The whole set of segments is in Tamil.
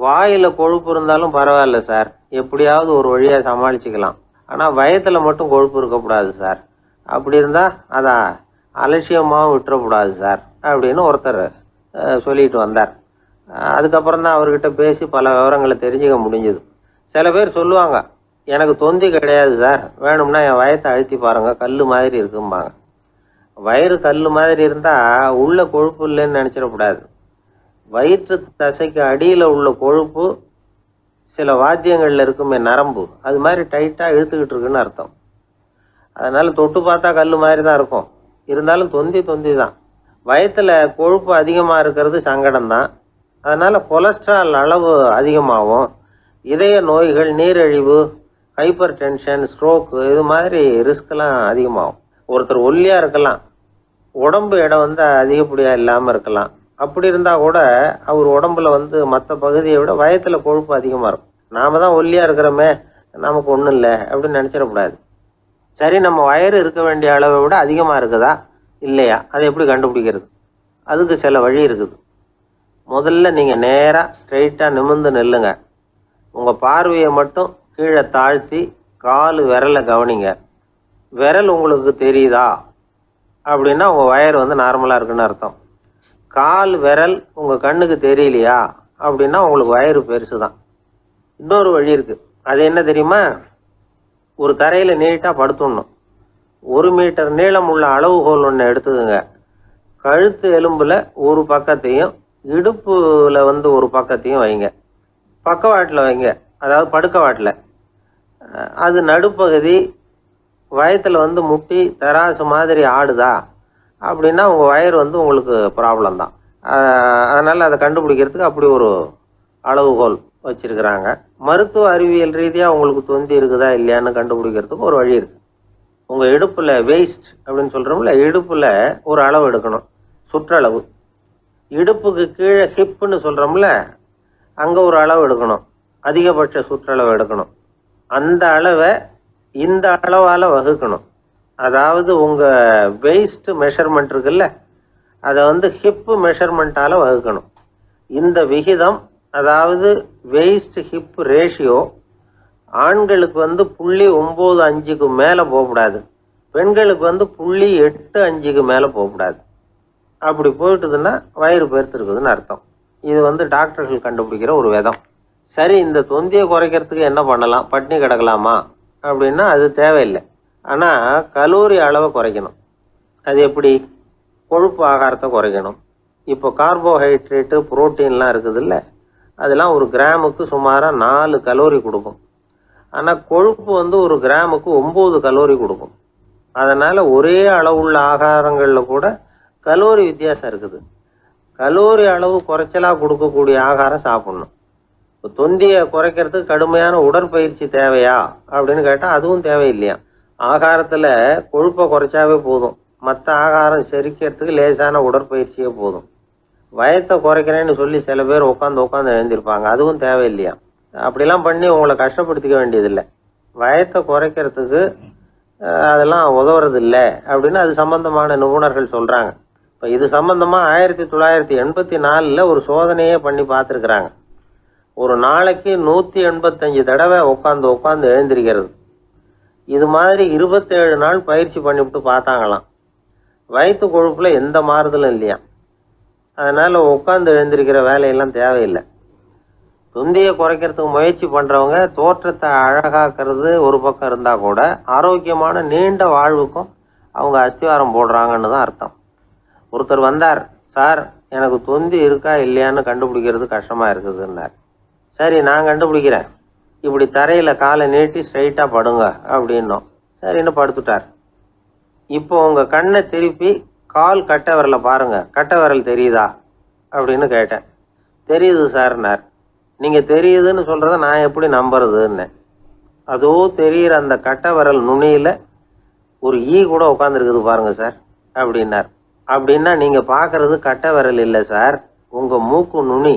வாயில கொழுப்பு இருந்தாலும் பரவாயில்ல சார், எப்படியாவது ஒரு வழியா சமாளிச்சுக்கலாம். ஆனா வயத்துல மட்டும் கொழுப்பு இருக்கக்கூடாது சார். அப்படி இருந்தா அதை அலட்சியமாகவும் விட்டுறக்கூடாது சார் அப்படின்னு ஒருத்தர் சொல்லிட்டு வந்தார். அதுக்கப்புறம் தான் அவர்கிட்ட பேசி பல விவரங்களை தெரிஞ்சுக்க முடிஞ்சுது. சில பேர் சொல்லுவாங்க, எனக்கு தொந்தி கிடையாது சார், வேணும்னா என் வயத்தை அழுத்தி பாருங்க, கல் மாதிரி இருக்கும்பாங்க. வயிறு கல் மாதிரி இருந்தா உள்ள கொழுப்பு இல்லைன்னு நினைச்சிடக்கூடாது. வயிற்று தசைக்கு அடியில உள்ள கொழுப்பு சில வாத்தியங்கள்ல இருக்குமே நரம்பு, அது மாதிரி டைட்டா இழுத்துக்கிட்டு இருக்குன்னு அர்த்தம். அதனால தொட்டு பார்த்தா கல் மாதிரி தான் இருக்கும், இருந்தாலும் தொந்தி தான். வயத்துல கொழுப்பு அதிகமா இருக்கிறது சங்கடம் தான். அதனால கொலஸ்ட்ரால் அளவு அதிகமாகும். இதய நோய்கள், நீரிழிவு, ஹைப்பர் டென்ஷன், ஸ்ட்ரோக்கு இது மாதிரி ரிஸ்க்லாம் அதிகமாகும். ஒருத்தர் ஒல்லியா இருக்கலாம், உடம்பு இடம் அதிகப்படியா இல்லாம இருக்கலாம். அப்படி இருந்தா கூட அவர் உடம்புல மற்ற பகுதியை விட வயத்துல கொழுப்பு அதிகமா இருக்கும். நாம தான் ஒல்லியா இருக்கிறோமே, நமக்கு ஒண்ணும் இல்லை அப்படின்னு நினைச்சிடக்கூடாது. சரி, நம்ம வயிறு இருக்க வேண்டிய அளவை விட அதிகமா இருக்குதா இல்லையா, அதை எப்படி கண்டுபிடிக்கிறது? அதுக்கு சில வழி இருக்குது. முதல்ல நீங்க நேரா ஸ்ட்ரெயிட்டா நிமிர்ந்து நில்லுங்க. உங்க பார்வையை மட்டும் கீழே தாழ்த்தி கால் விரலை கவனிங்க. விரல் உங்களுக்கு தெரியுதா அப்படின்னா உங்க வயறு நார்மலா இருக்குன்னு அர்த்தம். கால் விரல் உங்க கண்ணுக்கு தெரியலையா அப்படின்னா உங்களுக்கு வயிறு பெருசுதான். இன்னொரு வழி இருக்கு. அது என்ன தெரியுமா? ஒரு தரையில நீட்டா படுத்துடணும். 1 மீட்டர் நீளம் உள்ள அளவுகோல் ஒன்று எடுத்துதுங்க. கழுத்து எலும்புல ஒரு பக்கத்தையும் இடுப்புல ஒரு பக்கத்தையும் வைங்க. பக்கவாட்டில் வைங்க, அதாவது படுக்க வாட்டில். அது நடுப்பகுதி வயத்துல முட்டி தராசு மாதிரி ஆடுதா அப்படின்னா உங்க வயிறு உங்களுக்கு ப்ராப்ளம் தான். அதனால அதை கண்டுபிடிக்கிறதுக்கு அப்படி ஒரு அளவுகோல் வச்சிருக்கிறாங்க. மருத்துவ அறிவியல் ரீதியா உங்களுக்கு தொந்தி இருக்குதா இல்லையான்னு கண்டுபிடிக்கிறதுக்கு ஒரு வழி இருக்கு. உங்க இடுப்புல வெயிஸ்ட் அப்படின்னு சொல்றோம்ல, இடுப்புல ஒரு அளவு எடுக்கணும், சுற்றளவு. இடுப்புக்கு கீழே ஹிப்னு சொல்றோம்ல, அங்க ஒரு அளவு எடுக்கணும், அதிகபட்ச சுற்றளவு எடுக்கணும். அந்த அளவை இந்த அளவால வகுக்கணும். அதாவது உங்க வெயிஸ்ட் மெஷர்மெண்ட் இருக்குல்ல, அதை ஹிப் மெஷர்மெண்டால வகுக்கணும். இந்த விகிதம், அதாவது வெயிஸ்ட் ஹிப் ரேஷியோ, ஆண்களுக்கு 0.95க்கு மேல போகக்கூடாது, பெண்களுக்கு 0.85க்கு மேல போகக்கூடாது. அப்படி போயிட்டுதுன்னா வயிறு பெருத்திருக்குதுன்னு அர்த்தம். இது டாக்டர்கள் கண்டுபிடிக்கிற ஒரு விதம். சரி, இந்த தொந்தியை குறைக்கிறதுக்கு என்ன பண்ணலாம்? பட்டினி கிடக்கலாமா அப்படின்னா அது தேவையில்லை. ஆனா கலோரி அளவை குறைக்கணும். அது எப்படி? கொழுப்பு ஆகாரத்தை குறைக்கணும். இப்போ கார்போஹைட்ரேட்டு, புரோட்டீன்லாம் இருக்குது இல்லை, அதெல்லாம் ஒரு கிராமுக்கு சுமாரா 4 கலோரி கொடுக்கும். ஆனா கொழுப்பு ஒரு கிராமுக்கு 9 கலோரி கொடுக்கும். அதனால ஒரே அளவுள்ள ஆகாரங்கள்ல கூட கலோரி வித்தியாசம் இருக்குது. கலோரி அளவு குறைச்சலா கொடுக்கக்கூடிய ஆகாரம் சாப்பிடணும். தொந்தியை குறைக்கிறதுக்கு கடுமையான உடற்பயிற்சி தேவையா அப்படின்னு கேட்டா அதுவும் தேவையில்லையா. ஆகாரத்துல கொழுப்பை குறைச்சாவே போதும், மற்ற ஆகாரம் செரிக்கிறதுக்கு லேசான உடற்பயிற்சியே போதும். வயத்தை குறைக்கிறேன்னு சொல்லி சில பேர் உட்காந்து எழுந்திருப்பாங்க, அதுவும் தேவையில்லையா. அப்படிலாம் பண்ணி உங்களை கஷ்டப்படுத்திக்க வேண்டியதில்லை. வயத்தை குறைக்கிறதுக்கு அதெல்லாம் உதவுறது இல்லை அப்படின்னு அது சம்பந்தமான நிபுணர்கள் சொல்றாங்க. இப்போ இது சம்பந்தமா 1984 ஒரு சோதனையே பண்ணி பார்த்துருக்குறாங்க. ஒரு நாளைக்கு 185 தடவை உட்காந்து எழுந்திருக்கிறது. இது மாதிரி 27 நாள் பயிற்சி பண்ணிவிட்டு பார்த்தாங்களாம். வயிற்று கொழுப்புல எந்த மாறுதலும் இல்லையா. அதனால உட்காந்து எழுந்திருக்கிற வேலையெல்லாம் தேவையில்லை. தொந்தியை குறைக்கிறதுக்கு முயற்சி பண்றவங்க தோற்றத்தை அழகாக்குறது ஒரு பக்கம் இருந்தா கூட ஆரோக்கியமான நீண்ட வாழ்வுக்கும் அவங்க அஸ்திவாரம் போடுறாங்கன்னு தான் அர்த்தம். ஒருத்தர் வந்தார், சார் எனக்கு தொந்தி இருக்கா இல்லையான்னு கண்டுபிடிக்கிறது கஷ்டமா இருக்குதுன்னார். சரி, நான் கண்டுபிடிக்கிறேன், இப்படி தரையில காலை நீட்டி ஸ்ட்ரைட்டா படுங்க அப்படின்னோம். சரின்னு படுத்துட்டார். இப்போ உங்க கண்ணை திருப்பி கால் கட்டை விரலை பாருங்க, கட்டை விரல் தெரியுதா அப்படின்னு கேட்டேன். தெரியுது சார்னார். நீங்க தெரியுதுன்னு சொல்றத நான் எப்படி நம்புறதுன்னு. அதோ தெரியுற அந்த கட்டை விரல் நுனியில ஒரு ஈ கூட உட்காந்துருக்குது பாருங்க சார் அப்படின்னார். அப்படின்னா நீங்க பாக்குறது கட்டை விரல் இல்லை சார், உங்க மூக்கு நுனி,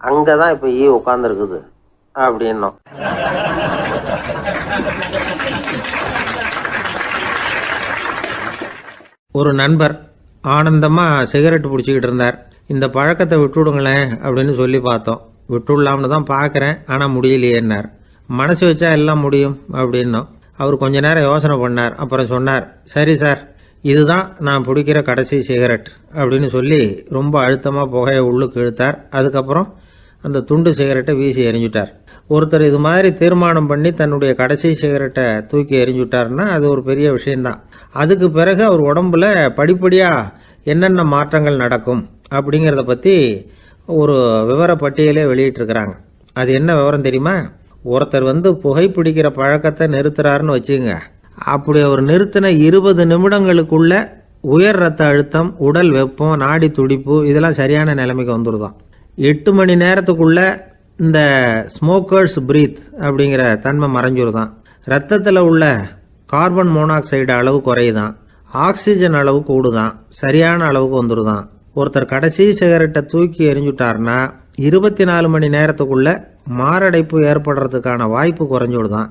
அங்கதான் இப்ப ஈ உட்காந்துருக்குது அப்படின்னோம். ஒரு நண்பர் ஆனந்தமா சிகரெட் பிடிச்சிக்கிட்டு இருந்தார். இந்த பழக்கத்தை விட்டுவிடுங்களேன் அப்படின்னு சொல்லி பார்த்தோம். விட்டுடலாம்னு தான் பார்க்குறேன், ஆனால் முடியலையேன்னார். மனசு வச்சா எல்லாம் முடியும் அப்படின்னோம். அவர் கொஞ்ச நேரம் யோசனை பண்ணார். அப்புறம் சொன்னார், சரி சார், இதுதான் நான் பிடிக்கிற கடைசி சிகரெட் அப்படின்னு சொல்லி ரொம்ப அழுத்தமாக புகையை உள்ளுக்கு இழுத்தார். அதுக்கப்புறம் அந்த துண்டு சிகரெட்டை வீசி எறிஞ்சுட்டார். ஒருத்தர் இது மாதிரி தீர்மானம் பண்ணி தன்னுடைய கடைசி சிகரெட்டை தூக்கி எறிஞ்சுட்டாருன்னா அது ஒரு பெரிய விஷயம்தான். அதுக்கு பிறகு அவர் உடம்புல படிப்படியாக என்னென்ன மாற்றங்கள் நடக்கும் அப்படிங்கிறத பற்றி ஒரு விவர பட்டியலே வெளியிட்டிருக்கிறாங்க. அது என்ன விவரம் தெரியுமா? ஒருத்தர் புகைப்பிடிக்கிற பழக்கத்தை நிறுத்துறாருன்னு வச்சுங்க. அப்படி அவர் நிறுத்தின 20 நிமிடங்களுக்குள்ள உயர் ரத்த அழுத்தம், உடல் வெப்பம், நாடி துடிப்பு இதெல்லாம் சரியான நிலைமைக்கு வந்துடுதான். 8 மணி நேரத்துக்குள்ள இந்த ஸ்மோக்கர்ஸ் பிரீத் அப்படிங்கிற தன்மை மறைஞ்சிருதான். ரத்தத்தில் உள்ள கார்பன் மோனாக்சைடு அளவு குறையுதான், ஆக்சிஜன் அளவு கூடுதான், சரியான அளவுக்கு வந்துடுதான். ஒருத்தர் கடைசி சிகரெட்டை தூக்கி எறிஞ்சுட்டார்னா 24 மணி நேரத்துக்குள்ள மாரடைப்பு ஏற்படுறதுக்கான வாய்ப்பு குறைஞ்சுடுதான்.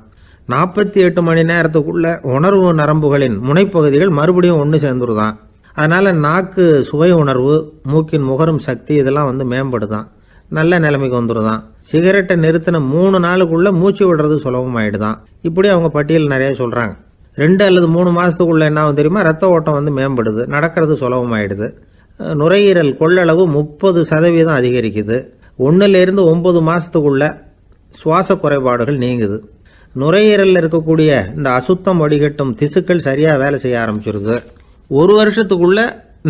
48 மணி நேரத்துக்குள்ள உணர்வு நரம்புகளின் முனைப்பகுதிகள் மறுபடியும் ஒன்று சேர்ந்துருதான். அதனால நாக்கு சுவை உணர்வு, மூக்கின் முகரும் சக்தி இதெல்லாம் மேம்படுதான், நல்ல நிலைமைக்கு வந்துடுதான். சிகரெட்டை நிறுத்தின 3 நாளுக்குள்ள மூச்சு விடுறது சுலபமாயிடுதான். இப்படி அவங்க பட்டியல் நிறைய சொல்றாங்க. 2 அல்லது 3 மாசத்துக்குள்ள என்ன ஆகும் தெரியுமா? ரத்த ஓட்டம் மேம்படுது, நடக்கிறது சுலபமாயிடுது. நுரையீரல் கொள்ளளவு 30% அதிகரிக்குது. 1லிருந்து 9 மாசத்துக்குள்ள சுவாச குறைபாடுகள் நீங்குது. நுரையீரலில் இருக்கக்கூடிய இந்த அசுத்தம் வடிகட்டும் திசுக்கள் சரியா வேலை செய்ய ஆரம்பிச்சிருது. 1 வருஷத்துக்குள்ள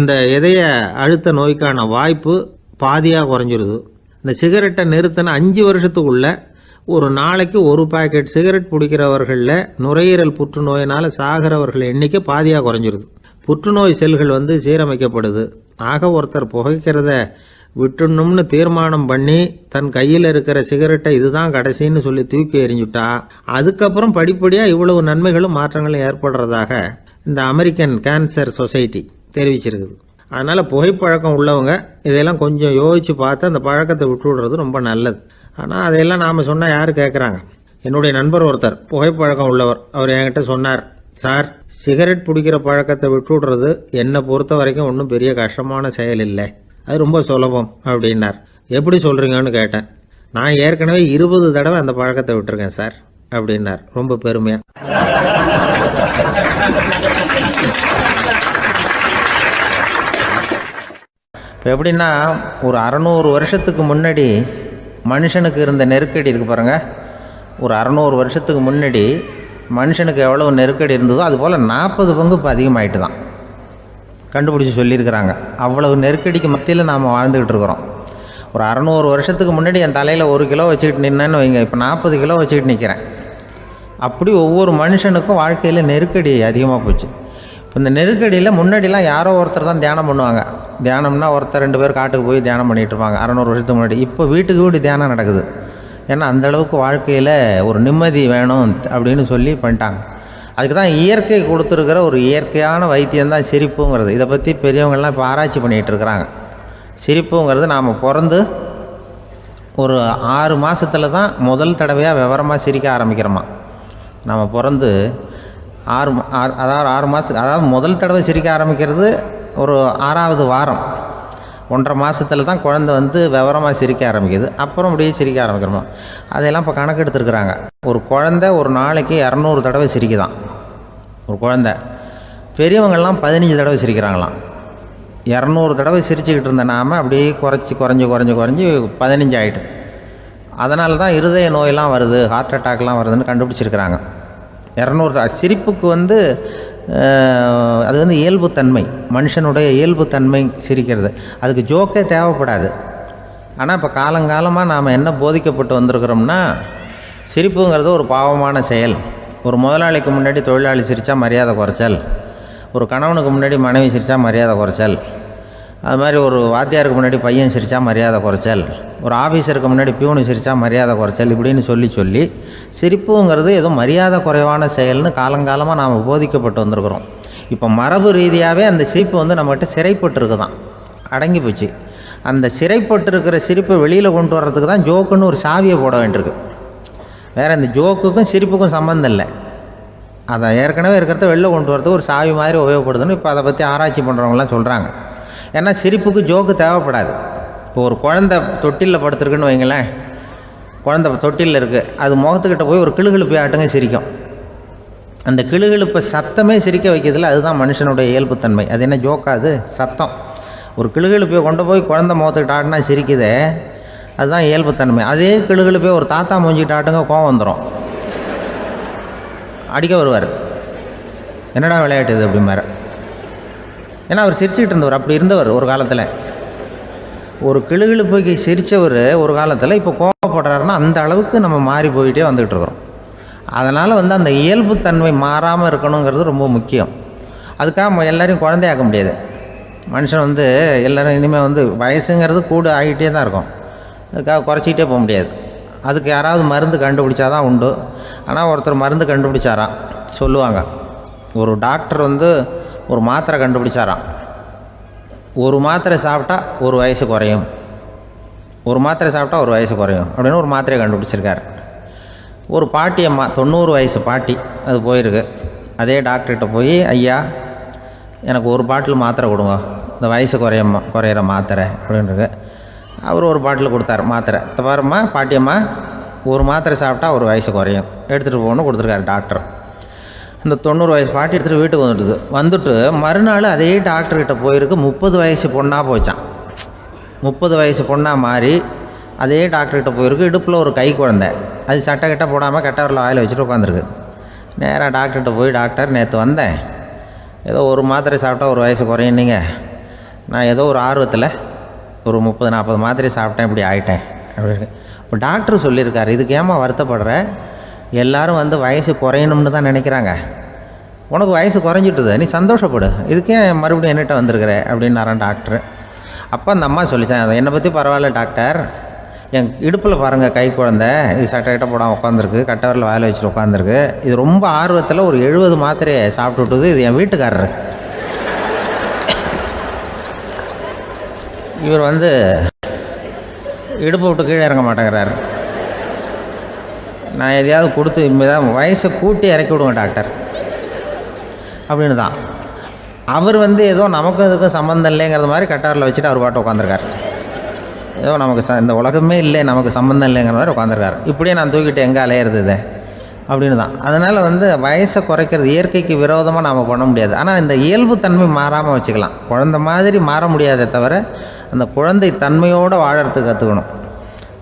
இந்த இதய அழுத்த நோய்க்கான வாய்ப்பு பாதியா குறைஞ்சிருது. இந்த சிகரெட்டை நிறுத்தின 5 வருஷத்துக்குள்ள ஒரு நாளைக்கு 1 பாக்கெட் சிகரெட் பிடிக்கிறவர்களில் நுரையீரல் புற்றுநோயினால சாகிறவர்கள் எண்ணிக்கை பாதியா குறைஞ்சிருது. புற்றுநோய் செல்கள் சீரமைக்கப்படுது. ஆக ஒருத்தர் புகைக்கிறத விட்டுணும்னு தீர்மானம் பண்ணி தன் கையில் இருக்கிற சிகரெட்டை இதுதான் கடைசின்னு சொல்லி தூக்கி எறிஞ்சுட்டா அதுக்கப்புறம் படிப்படியா இவ்வளவு நன்மைகளும் மாற்றங்களும் ஏற்படுறதாக இந்த அமெரிக்கன் கேன்சர் சொசைட்டி தெரிவிச்சிருக்குது. அதனால புகைப்பழக்கம் உள்ளவங்க இதையெல்லாம் கொஞ்சம் யோசிச்சு பார்த்து அந்த பழக்கத்தை விட்டு விடுறது ரொம்ப நல்லது. ஆனால் அதையெல்லாம் நாம சொன்னா யாரு கேட்குறாங்க? என்னுடைய நண்பர் ஒருத்தர் புகைப்பழக்கம் உள்ளவர், அவர் என்கிட்ட சொன்னார், சார், சிகரெட் பிடிக்கிற பழக்கத்தை விட்டு விடுறது என்னை பொறுத்த வரைக்கும் ஒன்றும் பெரிய கஷ்டமான செயல் இல்லை, அது ரொம்ப சுலபம் அப்படின்னார். எப்படி சொல்றீங்கன்னு கேட்டேன். நான் ஏற்கனவே 20 தடவை அந்த பழக்கத்தை விட்டுருக்கேன் சார் அப்படின்னார் ரொம்ப பெருமையா. இப்போ எப்படின்னா, ஒரு 600 வருஷத்துக்கு முன்னாடி மனுஷனுக்கு இருந்த நெருக்கடி இருக்கு பாருங்க. ஒரு 600 வருஷத்துக்கு முன்னாடி மனுஷனுக்கு எவ்வளவு நெருக்கடி இருந்ததோ அதுபோல் 40 பங்கு இப்போ அதிகமாயிட்டு தான் கண்டுபிடிச்சி சொல்லியிருக்கிறாங்க. அவ்வளவு நெருக்கடிக்கு மத்தியில் நாம் வாழ்ந்துக்கிட்டு இருக்கிறோம். ஒரு 600 வருஷத்துக்கு முன்னாடி என் தலையில் 1 கிலோ வச்சுக்கிட்டு நின்னேன்னு வைங்க, இப்போ 40 கிலோ வச்சுக்கிட்டு நிற்கிறேன். அப்படி ஒவ்வொரு மனுஷனுக்கும் வாழ்க்கையில் நெருக்கடி அதிகமாக போச்சு. இப்போ இந்த நெருக்கடியில் முன்னாடிலாம் யாரோ ஒருத்தர் தான் தியானம் பண்ணுவாங்க. தியானம்னா ஒருத்தர் 2 பேர் காட்டுக்கு போய் தியானம் பண்ணிகிட்டு இருப்பாங்க 600 வருஷத்துக்கு முன்னாடி. இப்போ வீட்டுக்கு வீடு தியானம் நடக்குது. ஏன்னா அந்தளவுக்கு வாழ்க்கையில் ஒரு நிம்மதி வேணும் அப்படின்னு சொல்லி பண்ணிட்டாங்க. அதுக்கு தான் இயற்கை கொடுத்துருக்கிற ஒரு இயற்கையான வைத்தியம்தான் சிரிப்புங்கிறது. இதை பற்றி பெரியவங்கள்லாம் இப்போ ஆராய்ச்சி பண்ணிகிட்டு இருக்கிறாங்க. சிரிப்புங்கிறது நாம் பிறந்து ஒரு 6 மாதத்தில் தான் முதல் தடவையாக விவரமாக சிரிக்க ஆரம்பிக்கிறோமா. நம்ம பிறந்து 6 மாதத்துக்கு, அதாவது முதல் தடவை சிரிக்க ஆரம்பிக்கிறது ஒரு 6ஆவது வாரம், 1.5 மாதத்தில் தான் குழந்தை விவரமாக சிரிக்க ஆரம்பிக்குது. அப்புறம் அப்படியே சிரிக்க ஆரம்பிக்கிறோமா. அதெல்லாம் இப்போ கணக்கு எடுத்துருக்குறாங்க. ஒரு குழந்தை ஒரு நாளைக்கு 200 தடவை சிரிக்குதான் ஒரு குழந்தை. பெரியவங்கள்லாம் 15 தடவை சிரிக்கிறாங்களாம். 200 தடவை சிரிச்சுக்கிட்டு இருந்த நாம் அப்படியே குறைஞ்சி 15 ஆகிட்டு. அதனால தான் இருதய நோயெல்லாம் வருது, ஹார்ட் அட்டாக்லாம் வருதுன்னு கண்டுபிடிச்சிருக்கிறாங்க. 200 சிரிப்புக்கு அது இயல்புத்தன்மை, மனுஷனுடைய இயல்புத்தன்மை சிரிக்கிறது. அதுக்கு ஜோக்கே தேவைப்படாது. ஆனால் இப்போ காலங்காலமாக நாம் என்ன போதிக்கப்பட்டு வந்திருக்கிறோம்னா, சிரிப்புங்கிறது ஒரு பாவமான செயல். ஒரு முதலாளிக்கு முன்னாடி தொழிலாளி சிரித்தா மரியாதை குறைச்சல், ஒரு கணவனுக்கு முன்னாடி மனைவி சிரித்தா மரியாதை குறைச்சல், அது மாதிரி ஒரு வாத்தியாருக்கு முன்னாடி பையன் சிரித்தா மரியாதை குறைச்சல், ஒரு ஆஃபீஸருக்கு முன்னாடி பியூனு சிரித்தா மரியாதை குறைச்சல், இப்படின்னு சொல்லி சிரிப்புங்கிறது ஏதோ மரியாதை குறைவான செயல்னு காலங்காலமாக நாம் போதிக்கப்பட்டு வந்திருக்கிறோம். இப்போ மரபு ரீதியாகவே அந்த சிரிப்பு நம்மகிட்ட சிறைப்பட்டுருக்குதான், அடங்கி போச்சு. அந்த சிறைப்பட்டிருக்கிற சிரிப்பை வெளியில் கொண்டு வர்றதுக்கு தான் ஜோக்குன்னு ஒரு சாவியை போட வேண்டியிருக்கு. வேறு இந்த ஜோக்குக்கும் சிரிப்புக்கும் சம்மந்தம் இல்லை. அதை ஏற்கனவே இருக்கிறத வெளில கொண்டு வரதுக்கு ஒரு சாவி மாதிரி உபயோகப்படுதுன்னு இப்போ அதை பற்றி ஆராய்ச்சி பண்ணுறவங்களாம் சொல்கிறாங்க. ஏன்னா சிரிப்புக்கு ஜோக்கு தேவைப்படாது. இப்போ ஒரு குழந்தை தொட்டிலில் படுத்துருக்குன்னு வைங்களேன், குழந்தை தொட்டிலில் இருக்குது, அது முகத்துக்கிட்ட போய் ஒரு கிளுகிழுப்பை ஆட்டுங்க சிரிக்கும். அந்த கிளுகிழுப்பை சத்தமே சிரிக்க வைக்கிறதுல அதுதான் மனுஷனுடைய இயல்புத்தன்மை. அது என்ன ஜோக்கா? அது சத்தம். ஒரு கிளுகிழுப்பையை கொண்டு போய் குழந்தை முகத்துக்கிட்ட ஆட்டினா சிரிக்குதே, அதுதான் இயல்புத்தன்மை. அதே கிளுகிழுப்பையை ஒரு தாத்தா மூஞ்சிக்கிட்ட ஆட்டுங்க, கோவம் வந்துடும், அடிக்க வருவார். என்னடா விளையாட்டு இது அப்படிமாரு. ஏன்னா அவர் சிரிச்சுக்கிட்டு இருந்தவர், அப்படி இருந்தவர் ஒரு காலத்தில். ஒரு கிளுகிழுப்பைக்கு சிரித்தவர் ஒரு காலத்தில் இப்போ கோவப்படுறாருன்னா அந்த அளவுக்கு நம்ம மாறி போயிட்டே வந்துக்கிட்டு இருக்கிறோம். அதனால் அந்த இயல்புத்தன்மை மாறாமல் இருக்கணுங்கிறது ரொம்ப முக்கியம். அதுக்காக எல்லோரையும் குழந்தையாக்க முடியாது. மனுஷன் எல்லோரும் இனிமேல் வயசுங்கிறது கூட ஆகிட்டே தான் இருக்கும். அதுக்காக குறைச்சிக்கிட்டே போக முடியாது. அதுக்கு யாராவது மருந்து கண்டுபிடிச்சாதான் உண்டு. ஆனால் ஒருத்தர் மருந்து கண்டுபிடிச்சாராம், சொல்லுவாங்க. ஒரு டாக்டர் ஒரு மாத்திரை கண்டுபிடிச்சாராம். ஒரு மாத்திரை சாப்பிட்டா ஒரு வயசு குறையும், ஒரு மாத்திரை சாப்பிட்டா ஒரு வயசு குறையும் அப்படின்னு ஒரு மாத்திரையை கண்டுபிடிச்சிருக்காரு. ஒரு பாட்டி அம்மா, 90 வயசு பாட்டி, அது போயிருக்கு. அதே டாக்டர்கிட்ட போய், ஐயா எனக்கு ஒரு பாட்டில் மாத்திரை கொடுங்க, இந்த வயசு குறையிற மாத்திரை அப்படின்றது. அவர் ஒரு பாட்டில் கொடுத்தார் மாத்திரை. பாரும்மா பாட்டியம்மா, ஒரு மாத்திரை சாப்பிட்டா ஒரு வயசு குறையும், எடுத்துகிட்டு போகணும்னு கொடுத்துருக்காரு டாக்டர். இந்த 90 வயசு பாட்டி எடுத்துகிட்டு வீட்டுக்கு வந்துட்டு மறுநாள் அதே டாக்டர்கிட்ட போயிருக்கு. 30 வயசு பொண்ணாக போச்சான். 30 வயசு பொண்ணாக மாறி அதே டாக்டர்கிட்ட போயிருக்கு. இடுப்பில் ஒரு கை குழந்தை, அது சட்டை கிட்ட போடாமல் கெட்டவரில் வாயில் வச்சுட்டு உட்காந்துருக்கு. நேராக டாக்டர்கிட்ட போய், டாக்டர் நேற்று வந்தேன், ஏதோ ஒரு மாத்திரை சாப்பிட்டா ஒரு வயசு குறையுன்னீங்க, நான் ஏதோ ஒரு ஆர்வத்தில் ஒரு 30-40 மாத்திரை சாப்பிட்டேன், இப்படி ஆகிட்டேன் அப்படின்னு. இப்போ டாக்டர் சொல்லியிருக்காரு, இதுக்கு ஏமா வருத்தப்படுற, எல்லோரும் வயசு குறையணும்னு தான் நினைக்கிறாங்க, உனக்கு வயசு குறைஞ்சிட்டுது, நீ சந்தோஷப்படு, இதுக்கே மறுபடியும் என்னகிட்ட வந்திருக்கிற அப்படின்னாரான் டாக்டர். அப்போ அந்த அம்மா சொல்லித்தான், என்னை பற்றி பரவாயில்ல டாக்டர், என் இடுப்பில் பாருங்கள் கை குழந்தை, இது சட்டை கிட்ட போடாமல் உட்காந்துருக்கு, கட்டவரில் வாயில் வச்சுட்டு உட்காந்துருக்கு, இது ரொம்ப ஆர்வத்தில் ஒரு 70 மாத்திரையை சாப்பிட்டு விட்டுது, இது என் வீட்டுக்காரர். இவர் இடுப்பை விட்டு கீழே இறங்க மாட்டேங்கிறார். நான் எதையாவது கொடுத்து இனிமேதான் வயசை கூட்டி இறக்கி விடுவேன் டாக்டர் அப்படின்னு தான். அவர் ஏதோ நமக்கு இதுக்கும் சம்மந்தம் இல்லைங்கிறது மாதிரி கட்டாரில் வச்சுட்டு அவர் பாட்டு உட்காந்துருக்கார். ஏதோ நமக்கு இந்த உலகமே இல்லை, நமக்கு சம்மந்தம் இல்லைங்கிற மாதிரி உட்காந்துருக்கார். இப்படியே நான் தூக்கிட்டு எங்கே அலையிறது இதை அப்படின்னு தான். அதனால் வயசை குறைக்கிறது இயற்கைக்கு விரோதமாக நாம் பண்ண முடியாது. ஆனால் இந்த இயல்புத்தன்மை மாறாமல் வச்சுக்கலாம். குழந்தை மாதிரி மாற முடியாதே தவிர அந்த குழந்தை தன்மையோடு வாழறதுக்கு கற்றுக்கணும்.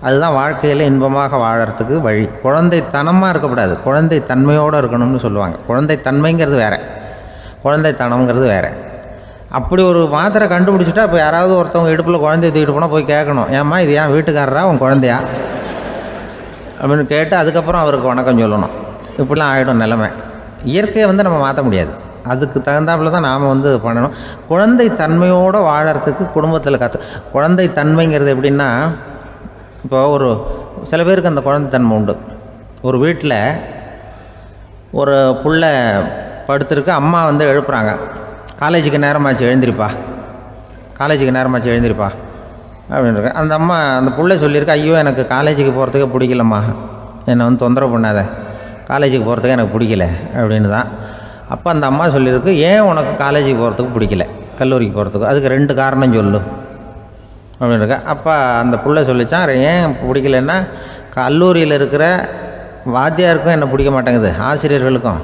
அதுதான் வாழ்க்கையில் இன்பமாக வாழறதுக்கு வழி. குழந்தைத்தனமாக இருக்கக்கூடாது, குழந்தை தன்மையோடு இருக்கணும்னு சொல்லுவாங்க. குழந்தைத்தன்மைங்கிறது வேறு, குழந்தைத்தனம்ங்கிறது வேறு. அப்படி ஒரு மாத்திரை கண்டுபிடிச்சிட்டா இப்போ யாராவது ஒருத்தவங்க இடுப்பில் குழந்தைய தூக்கிட்டு போனால் போய் கேட்கணும், ஏம்மா இது ஏன் வீட்டுக்காரரா உன் குழந்தையா அப்படின்னு கேட்டு அதுக்கப்புறம் அவருக்கு வணக்கம் சொல்லணும். இப்படிலாம் ஆகிடும் நிலைமை. இயற்கையை நம்ம மாற்ற முடியாது. அதுக்கு தகுந்தாப்பில் தான் நாம் பண்ணணும். குழந்தை தன்மையோடு வாழறதுக்கு குடும்பத்தில் குழந்தை தன்மைங்கிறது எப்படின்னா, இப்போ ஒரு சில பேருக்கு அந்த குழந்தைத்தன்மை உண்டு. ஒரு வீட்டில் ஒரு புள்ள படுத்துருக்கு, அம்மா எழுப்புறாங்க, காலேஜுக்கு நேரமாச்சு எழுந்திருப்பா, காலேஜுக்கு நேரமாச்சு எழுந்திருப்பா அப்படின்னு. அந்த அம்மா அந்த புள்ளை சொல்லியிருக்கு, ஐயோ எனக்கு காலேஜுக்கு போகிறதுக்கே பிடிக்கலம்மா, என்னை தொந்தரவு பண்ணாத, காலேஜுக்கு போகிறதுக்கு எனக்கு பிடிக்கல அப்படின்னு தான். அப்போ அந்த அம்மா சொல்லியிருக்கு, ஏன் உனக்கு காலேஜுக்கு போகிறதுக்கு பிடிக்கல, கல்லூரிக்கு போகிறதுக்கு, அதுக்கு 2 காரணம் சொல்லு அப்படின்னு இருக்கா. அப்போ அந்த புள்ளை சொல்லிச்சான், ஏன் பிடிக்கலன்னா, கல்லூரியில் இருக்கிற வாத்தியாருக்கும் என்னை பிடிக்க மாட்டேங்குது, ஆசிரியர்களுக்கும்.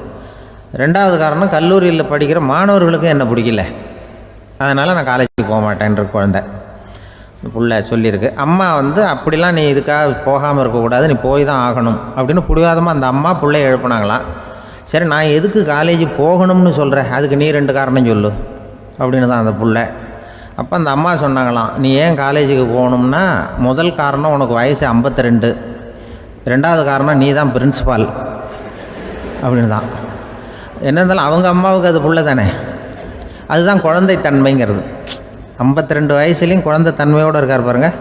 2வது காரணம், கல்லூரியில் படிக்கிற மாணவர்களுக்கும் என்னை பிடிக்கல, அதனால் நான் காலேஜுக்கு போக மாட்டேன்ற குழந்தை புள்ள சொல்லியிருக்கு. அம்மா அப்படிலாம் நீ இதுக்காக போகாமல் இருக்கக்கூடாது, நீ போய் தான் ஆகணும் அப்படின்னு பிடிவாதமாக அந்த அம்மா பிள்ளைய எழுப்புனாங்களாம். சரி, நான் எதுக்கு காலேஜ் போகணும்னு சொல்கிறேன், அதுக்கு நீ 2 காரணம் சொல்லு அப்படின்னு தான் அந்த புள்ள. அப்போ அந்த அம்மா சொன்னாங்களாம், நீ ஏன் காலேஜுக்கு போகணும்னா, முதல் காரணம் உனக்கு வயசு 52, 2வது காரணம் நீ தான் பிரின்சிபால் அப்படின்னு தான். என்ன இருந்தாலும் அவங்க அம்மாவுக்கு அது புள்ள தானே. அதுதான் குழந்தைத்தன்மைங்கிறது. 52 வயசுலேயும் குழந்தைத்தன்மையோடு இருக்கார் பாருங்கள்,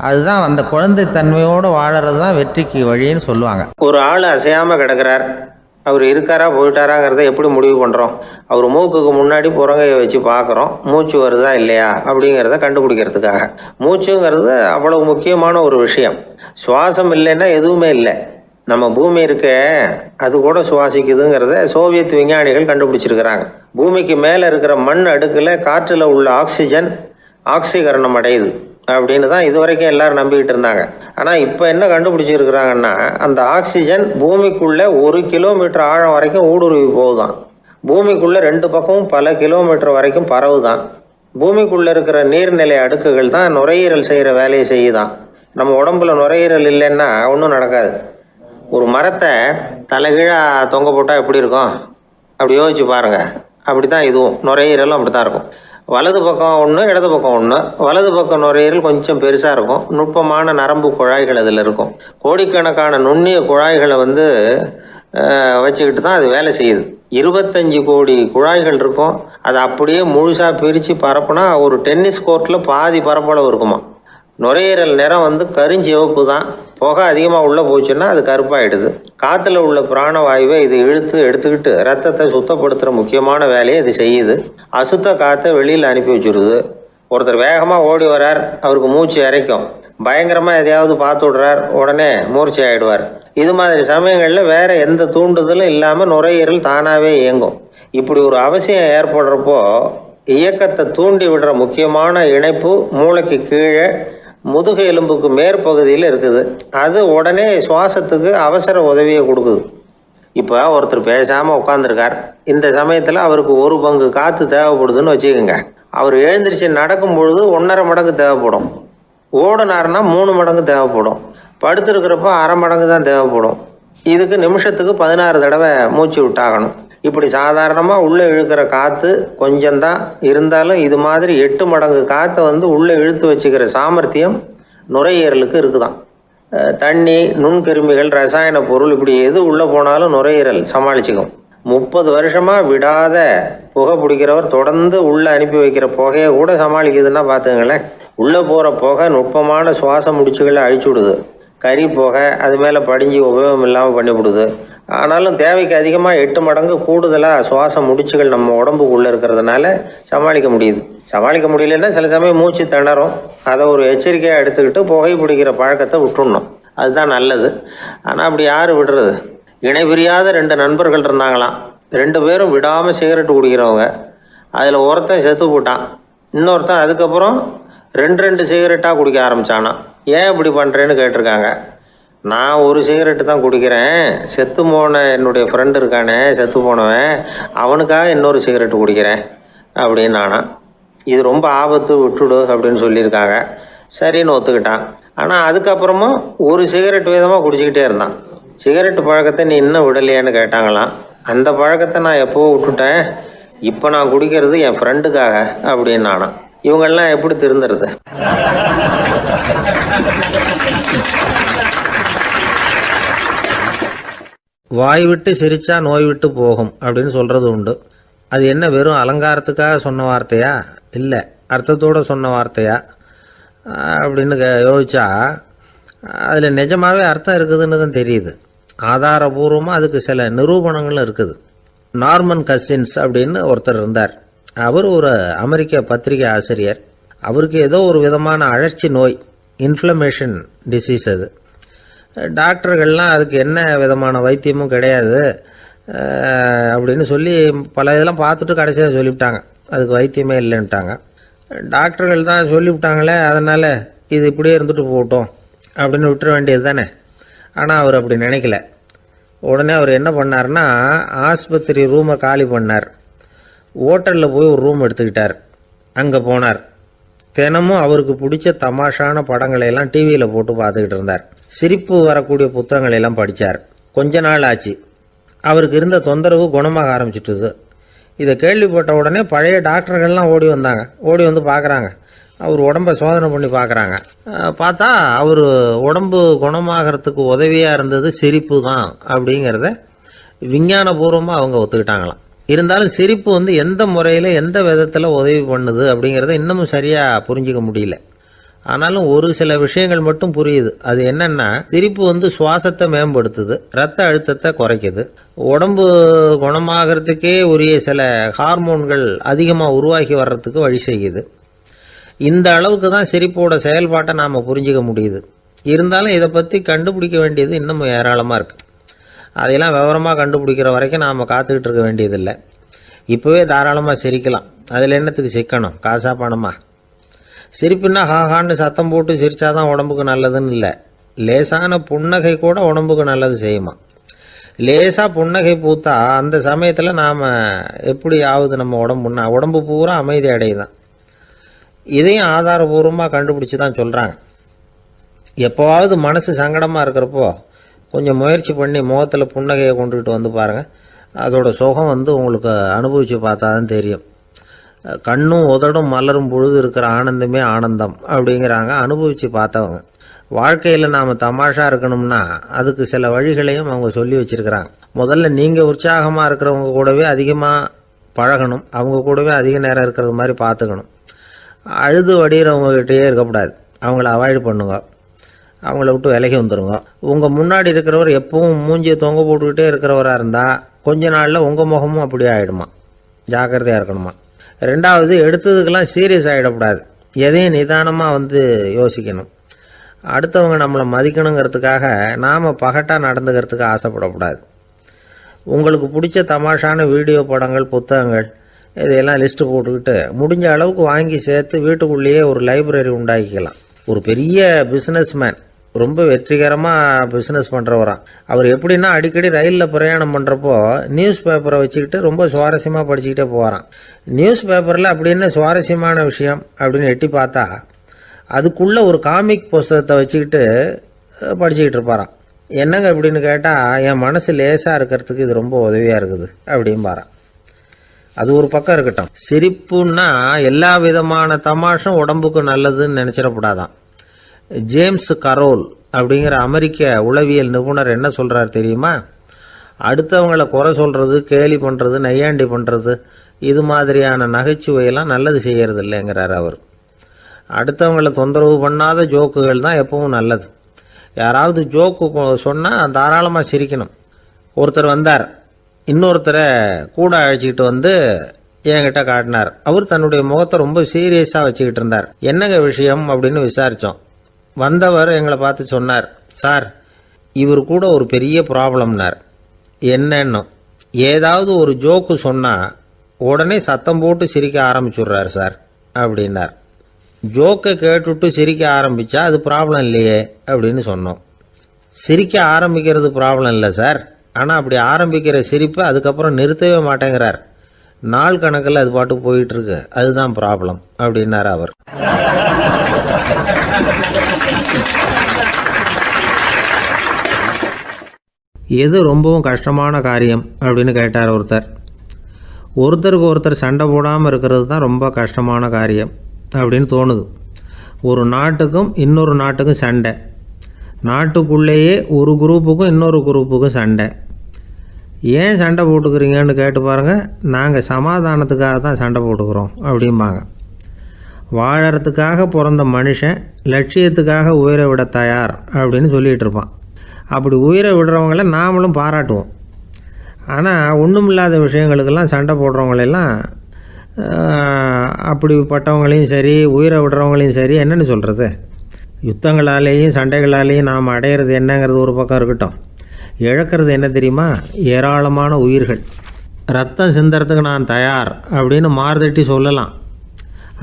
அதுதான் அந்த குழந்தைத்தன்மையோடு வாழறது தான் வெற்றிக்கு வழின்னு சொல்லுவாங்க. ஒரு ஆள் அசையாமல் கிடக்கிறார், அவர் இருக்காரா போயிட்டாராங்கிறத எப்படி முடிவு பண்ணுறோம்? அவர் மூக்குக்கு முன்னாடி புறங்கையை வச்சு பார்க்குறோம், மூச்சு வருதா இல்லையா அப்படிங்கிறத கண்டுபிடிக்கிறதுக்காக. மூச்சுங்கிறது அவ்வளவு முக்கியமான ஒரு விஷயம். சுவாசம் இல்லைன்னா எதுவுமே இல்லை. நம்ம பூமி இருக்க அது கூட சுவாசிக்குதுங்கிறத சோவியத் விஞ்ஞானிகள் கண்டுபிடிச்சிருக்கிறாங்க. பூமிக்கு மேலே இருக்கிற மண் அடுக்கில் காற்றில் உள்ள ஆக்சிஜன் ஆக்சிகரணம் அடையுது அப்படின்னு தான் இதுவரைக்கும் எல்லாரும் நம்பிக்கிட்டு இருந்தாங்க. ஆனால் இப்போ என்ன கண்டுபிடிச்சிருக்கிறாங்கன்னா, அந்த ஆக்சிஜன் பூமிக்குள்ளே 1 கிலோமீட்டர் ஆழம் வரைக்கும் ஊடுருவி போகுதான். பூமிக்குள்ளே 2 பக்கமும் பல கிலோமீட்டர் வரைக்கும் பரவுதான். பூமிக்குள்ளே இருக்கிற நீர்நிலை அடுக்குகள் தான் நுரையீரல் செய்கிற வேலையை செய்யுதான். நம்ம உடம்புல நுரையீரல் இல்லைன்னா ஒன்றும் நடக்காது. ஒரு மரத்தை தலைகீழாக தொங்க போட்டால் எப்படி இருக்கும் அப்படி யோசிச்சு பாருங்கள். அப்படி தான் இதுவும் நுரையீரலும் அப்படி தான் இருக்கும். வலது பக்கம் ஒன்று, இடது பக்கம் ஒன்று. வலது பக்கம் நுரையீரல் கொஞ்சம் பெருசாக இருக்கும். நுட்பமான நரம்பு குழாய்கள் அதில் இருக்கும். கோடிக்கணக்கான நுண்ணிய குழாய்களை வச்சுக்கிட்டு தான் அது வேலை செய்யுது. 25 கோடி குழாய்கள் இருக்கும். அதை அப்படியே முழுசாக பிரித்து பரப்புனா ஒரு டென்னிஸ் கோர்ட்டில் பாதி பரப்பளவு இருக்குமா. நுரையீரல் நிறம் கருஞ்சிவப்பு தான். புகை அதிகமாக உள்ளே போச்சுன்னா அது கருப்பாயிடுது. காற்றுல உள்ள பிராணவாயுவை இது இழுத்து எடுத்துக்கிட்டு ரத்தத்தை சுத்தப்படுத்துகிற முக்கியமான வேலையை இது செய்யுது. அசுத்த காற்றை வெளியில் அனுப்பி வச்சுருது. ஒருத்தர் வேகமாக ஓடி வரார், அவருக்கு மூச்சு இறைக்கும். பயங்கரமாக எதையாவது பார்த்து விடுறார், உடனே மூர்ச்சி ஆகிடுவார். இது மாதிரி சமயங்களில் வேறு எந்த தூண்டுதலும் இல்லாமல் நுரையீரல் தானாகவே இயங்கும். இப்படி ஒரு அவசியம் ஏற்படுறப்போ இயக்கத்தை தூண்டி விடுற முக்கியமான இணைப்பு மூளைக்கு கீழே முதுகு எலும்புக்கு மேற்பகுதியில் இருக்குது. அது உடனே சுவாசத்துக்கு அவசர உதவியை கொடுக்குது. இப்போ ஒருத்தர் பேசாமல் உட்காந்துருக்கார். இந்த சமயத்தில் அவருக்கு 1 பங்கு காற்று தேவைப்படுதுன்னு வச்சுக்கோங்க. அவர் எழுந்திரிச்சு நடக்கும் பொழுது 1.5 மடங்கு தேவைப்படும். ஓடினார்னா 3 மடங்கு தேவைப்படும். படுத்துருக்கிறப்ப 1/2 மடங்கு தான் தேவைப்படும். இதுக்கு நிமிஷத்துக்கு 16 தடவை மூச்சு விட்டாகணும். இப்படி சாதாரணமாக உள்ளே இழுக்கிற காற்று கொஞ்சம்தான் இருந்தாலும் இது மாதிரி 8 மடங்கு காற்றை உள்ளே இழுத்து வச்சுக்கிற சாமர்த்தியம் நுரையீரலுக்கு இருக்குதான். தண்ணி, நுண்கிருமிகள், ரசாயன பொருள் இப்படி எது உள்ளே போனாலும் நுரையீரல் சமாளிச்சுக்கும். 30 வருஷமாக விடாத புகை பிடிக்கிறவர் தொடர்ந்து உள்ளே அனுப்பி வைக்கிற புகையை கூட சமாளிக்குதுன்னா பார்த்துங்களேன். உள்ளே போகிற புகை நுட்பமான சுவாச முடிச்சுகளை அழிச்சுடுது. கறி புகை அது மேலே படிஞ்சு உபயோகம் இல்லாமல் பண்ணிவிடுது. ஆனாலும் தேவைக்கு அதிகமாக 8 மடங்கு கூடுதலாக சுவாச முடிச்சுகள் நம்ம உடம்புக்குள்ளே இருக்கிறதுனால சமாளிக்க முடியுது. சமாளிக்க முடியலன்னா சில சமயம் மூச்சு திணறும். அதை ஒரு எச்சரிக்கையாக எடுத்துக்கிட்டு புகை பிடிக்கிற பழக்கத்தை விட்டுடணும். அதுதான் நல்லது. ஆனால் அப்படி யார் விடுறது? இணை பிரியாத 2 நண்பர்கள் இருந்தாங்களாம். 2 பேரும் விடாமல் சிகரெட்டு குடிக்கிறவங்க. அதில் ஒருத்தன் செத்து போட்டான். இன்னொருத்தன் அதுக்கப்புறம் 2 சிகரெட்டாக குடிக்க ஆரம்பித்தானான். ஏன் இப்படி பண்ணுறேன்னு கேட்டிருக்காங்க. நான் ஒரு சிகரெட்டு தான் குடிக்கிறேன், செத்து போன என்னுடைய ஃப்ரெண்டு இருக்கானே செத்து போனவன், அவனுக்காக இன்னொரு சிகரெட்டு குடிக்கிறேன் அப்படின்னு நானான். இது ரொம்ப ஆபத்து, விட்டுடு அப்படின்னு சொல்லியிருக்காங்க. சரின்னு ஒத்துக்கிட்டான். ஆனால் அதுக்கப்புறமும் ஒரு சிகரெட் வீதமாக குடிச்சிக்கிட்டே இருந்தான். சிகரெட்டு பழக்கத்தை நீ இன்னும் விடலையான்னு கேட்டாங்களாம். அந்த பழக்கத்தை நான் எப்போவோ விட்டுட்டேன், இப்போ நான் குடிக்கிறது என் ஃப்ரெண்டுக்காக அப்படின்னு நானான். இவங்கெல்லாம் எப்படி திருந்துறது? வாய் விட்டு சிரிச்சா நோய் விட்டு போகும் அப்படின்னு சொல்கிறது உண்டு. அது என்ன வெறும் அலங்காரத்துக்காக சொன்ன வார்த்தையா, இல்லை அர்த்தத்தோடு சொன்ன வார்த்தையா அப்படின்னு யோசிச்சா அதில் நிஜமாகவே அர்த்தம் இருக்குதுன்னு தான் தெரியுது. ஆதாரபூர்வமாக அதுக்கு சில நிரூபணங்களும் இருக்குது. நார்மன் கசின்ஸ் அப்படின்னு ஒருத்தர் இருந்தார். அவர் ஒரு அமெரிக்க பத்திரிகை ஆசிரியர். அவருக்கு ஏதோ ஒரு விதமான அழற்சி நோய், இன்ஃப்ளமேஷன் டிசீஸ். அது டாக்டர்கள்லாம் அதுக்கு என்ன விதமான வைத்தியமும் கிடையாது அப்படின்னு சொல்லி பல இதெல்லாம் பார்த்துட்டு கடைசியாக சொல்லிவிட்டாங்க அதுக்கு வைத்தியமே இல்லைன்ட்டாங்க. டாக்டர்கள் தான் சொல்லிவிட்டாங்களே, அதனால் இது இப்படியே இருந்துட்டு போகட்டும் அப்படின்னு விட்டுற வேண்டியது தானே. ஆனால் அவர் அப்படி நினைக்கல. உடனே அவர் என்ன பண்ணார்னா, ஆஸ்பத்திரி ரூமை காலி பண்ணார். ஹோட்டலில் போய் ஒரு ரூம் எடுத்துக்கிட்டார். அங்கே போனார். தினமும் அவருக்கு பிடிச்ச தமாஷான படங்களை எல்லாம் டிவியில் போட்டு பார்த்துக்கிட்டு இருந்தார். சிரிப்பு வரக்கூடிய புத்தகங்களை எல்லாம் படித்தார். கொஞ்ச நாள் ஆச்சு, அவருக்கு இருந்த தொந்தரவு குணமாக ஆரம்பிச்சிட்டுது. இதை கேள்விப்பட்ட உடனே பழைய டாக்டர்கள்லாம் ஓடி வந்தாங்க. ஓடி வந்து பார்க்குறாங்க. அவர் உடம்பை சோதனை பண்ணி பார்க்குறாங்க. பார்த்தா அவர் உடம்பு குணமாகறதுக்கு உதவியாக இருந்தது சிரிப்பு தான் அப்படிங்கிறத விஞ்ஞானபூர்வமாக அவங்க ஒத்துக்கிட்டாங்களாம். இருந்தாலும் சிரிப்பு எந்த முறையில் எந்த விதத்தில் உதவி பண்ணுது அப்படிங்கிறத இன்னமும் சரியாக புரிஞ்சிக்க முடியல. ஆனாலும் ஒரு சில விஷயங்கள் மட்டும் புரியுது. அது என்னன்னா, சிரிப்பு சுவாசத்தை மேம்படுத்துது, ரத்த அழுத்தத்தை குறைக்குது, உடம்பு குணமாகறதுக்கே உரிய சில ஹார்மோன்கள் அதிகமாக உருவாகி வர்றதுக்கு வழி செய்யுது. இந்த அளவுக்கு தான் சிரிப்போட செயல்பாட்டை நாம் புரிஞ்சிக்க முடியுது. இருந்தாலும் இதை பற்றி கண்டுபிடிக்க வேண்டியது இன்னமும் ஏராளமாக இருக்குது. அதையெல்லாம் விவரமாக கண்டுபிடிக்கிற வரைக்கும் நாம் காத்துக்கிட்டு இருக்க வேண்டியதில்லை. இப்போவே தாராளமாக சிரிக்கலாம். அதில் என்னத்துக்கு சிக்கணும், காசா பணமா? சிரிப்புன்னா ஹாஹான்னு சத்தம் போட்டு சிரித்தாதான் உடம்புக்கு நல்லதுன்னு இல்லை. லேசான புன்னகை கூட உடம்புக்கு நல்லது செய்யுமா. லேசாக புன்னகை பூத்தா அந்த சமயத்தில் நாம் எப்படி ஆகுது, நம்ம உடம்பு பூரா அமைதி அடையுதான். இதையும் ஆதாரபூர்வமாக கண்டுபிடிச்சி தான் சொல்கிறாங்க. எப்போவாவது மனசு சங்கடமாக இருக்கிறப்போ கொஞ்சம் முயற்சி பண்ணி முகத்தில் புன்னகையை கொண்டுகிட்டு வந்து பாருங்கள். அதோட சுகம் உங்களுக்கு அனுபவித்து பார்த்தா தான் தெரியும். கண்ணும் உதடும் மலரும் பொழுது இருக்கிற ஆனந்தமே ஆனந்தம் அப்படிங்கிறாங்க அனுபவித்து பார்த்தவங்க. வாழ்க்கையில் நாம் தமாஷா இருக்கணும்னா அதுக்கு சில வழிகளையும் அவங்க சொல்லி வச்சுருக்கிறாங்க. முதல்ல நீங்கள் உற்சாகமாக இருக்கிறவங்க கூடவே அதிகமாக பழகணும். அவங்க கூடவே அதிக நேரம் இருக்கிறது மாதிரி பார்த்துக்கணும். அழுது வடிகிறவங்ககிட்டயே இருக்கக்கூடாது. அவங்கள அவாய்டு பண்ணுங்க. அவங்கள விட்டு விலகி வந்துடுங்க. உங்கள் முன்னாடி இருக்கிறவர் எப்பவும் மூஞ்சியை தொங்க போட்டுக்கிட்டே இருக்கிறவராக இருந்தால் கொஞ்ச நாளில் உங்கள் முகமும் அப்படியே ஆகிடுமா. ஜாக்கிரதையாக இருக்கணுமா. ரெண்டாவது, எடுத்ததுக்கெல்லாம் சீரியஸ் ஆகிடக்கூடாது. எதையும் நிதானமாக யோசிக்கணும். அடுத்தவங்க நம்மளை மதிக்கணுங்கிறதுக்காக நாம் பகட்டாக நடந்துக்கிறதுக்கு ஆசைப்படக்கூடாது. உங்களுக்கு பிடிச்ச தமாஷான வீடியோ படங்கள், புத்தகங்கள் இதையெல்லாம் லிஸ்ட்டு போட்டுக்கிட்டு முடிஞ்ச அளவுக்கு வாங்கி சேர்த்து வீட்டுக்குள்ளேயே ஒரு லைப்ரரி உண்டாக்கிக்கலாம். ஒரு பெரிய பிஸ்னஸ்மேன், ரொம்ப வெற்றிகரமாக பிஸ்னஸ் பண்ணுறவரான். அவர் எப்படின்னா அடிக்கடி ரயிலில் பிரயாணம் பண்ணுறப்போ நியூஸ் பேப்பரை வச்சுக்கிட்டு ரொம்ப சுவாரஸ்யமாக படிச்சுக்கிட்டே போகிறான். நியூஸ் பேப்பரில் அப்படின்னு சுவாரஸ்யமான விஷயம் அப்படின்னு எட்டி பார்த்தா அதுக்குள்ளே ஒரு காமிக் புஸ்தகத்தை வச்சுக்கிட்டு படிச்சுக்கிட்டு இருப்பாரான். என்னங்க அப்படின்னு கேட்டால், என் மனசு லேசாக இருக்கிறதுக்கு இது ரொம்ப உதவியாக இருக்குது அப்படின்னு பாரான். அது ஒரு பக்கம் இருக்கட்டும். சிரிப்புன்னா எல்லா விதமான தமாஷும் உடம்புக்கு நல்லதுன்னு நினச்சிடக்கூடாதான். ஜேம்ஸ் கரோல் அப்படிங்கிற அமெரிக்க உளவியல் நிபுணர் என்ன சொல்கிறார் தெரியுமா? அடுத்தவங்களை குறை சொல்கிறது, கேலி பண்ணுறது, நையாண்டி பண்ணுறது, இது மாதிரியான நகைச்சுவையெல்லாம் நல்லது செய்கிறது இல்லைங்கிறார் அவர். அடுத்தவங்களை தொந்தரவு பண்ணாத ஜோக்குகள் தான் எப்பவும் நல்லது. யாராவது ஜோக்கு சொன்னால் தாராளமாக சிரிக்கணும். ஒருத்தர் வந்தார், இன்னொருத்தரை கூட அழைச்சிக்கிட்டு என்கிட்ட காட்டினார். அவர் தன்னுடைய முகத்தை ரொம்ப சீரியஸாக வச்சுக்கிட்டு இருந்தார். என்னங்க விஷயம் அப்படின்னு விசாரித்தோம். வந்தவர் எங்களை பார்த்து சொன்னார், சார், இவர் கூட ஒரு பெரிய ப்ராப்ளம்னார். என்னன்னு, ஏதாவது ஒரு ஜோக்கு சொன்னால் உடனே சத்தம் போட்டு சிரிக்க ஆரம்பிச்சுடுறார் சார் அப்படின்னார். ஜோக்கை கேட்டுவிட்டு சிரிக்க ஆரம்பித்தா அது ப்ராப்ளம் இல்லையே அப்படின்னு சொன்னோம். சிரிக்க ஆரம்பிக்கிறது ப்ராப்ளம் இல்லை சார், ஆனால் அப்படி ஆரம்பிக்கிற சிரிப்பை அதுக்கப்புறம் நிறுத்தவே மாட்டேங்கிறார். நாள் கணக்கில் அது பாட்டுக்கு போயிட்டுருக்கு, அதுதான் ப்ராப்ளம் அப்படின்னார் அவர். எது ரொம்பவும் கஷ்டமான காரியம் அப்படின்னு கேட்டார் ஒருத்தர். ஒருத்தருக்கு ஒருத்தர் சண்டை போடாமல் இருக்கிறது தான் ரொம்ப கஷ்டமான காரியம் அப்படின்னு தோணுது. ஒரு நாட்டுக்கும் இன்னொரு நாட்டுக்கும் சண்டை, நாட்டுக்குள்ளேயே ஒரு குரூப்புக்கும் இன்னொரு குரூப்புக்கும் சண்டை. ஏன் சண்டை போட்டுக்கிறீங்கன்னு கேட்டு பாருங்கள். நாங்கள் சமாதானத்துக்காக தான் சண்டை போட்டுக்கிறோம் அப்படிம்பாங்க. வாழறதுக்காக பிறந்த மனுஷன் லட்சியத்துக்காக உயிரை விட தயார் அப்படின்னு சொல்லிகிட்டு இருப்பான். அப்படி உயிரை விடுறவங்கள நாமளும் பாராட்டுவோம். ஆனால் ஒன்றும் இல்லாத விஷயங்களுக்கெல்லாம் சண்டை போடுறவங்களெல்லாம், அப்படிப்பட்டவங்களையும் சரி உயிரை விடுறவங்களையும் சரி என்னென்னு சொல்கிறது. யுத்தங்களாலேயும் சண்டைகளாலேயும் நாம் அடையிறது என்னங்கிறது ஒரு பக்கம் இருக்கட்டும், இழக்கிறது என்ன தெரியுமா? ஏராளமான உயிர்கள். ரத்தம் சிந்துறதுக்கு நான் தயார் அப்படின்னு மார்தட்டி சொல்லலாம்.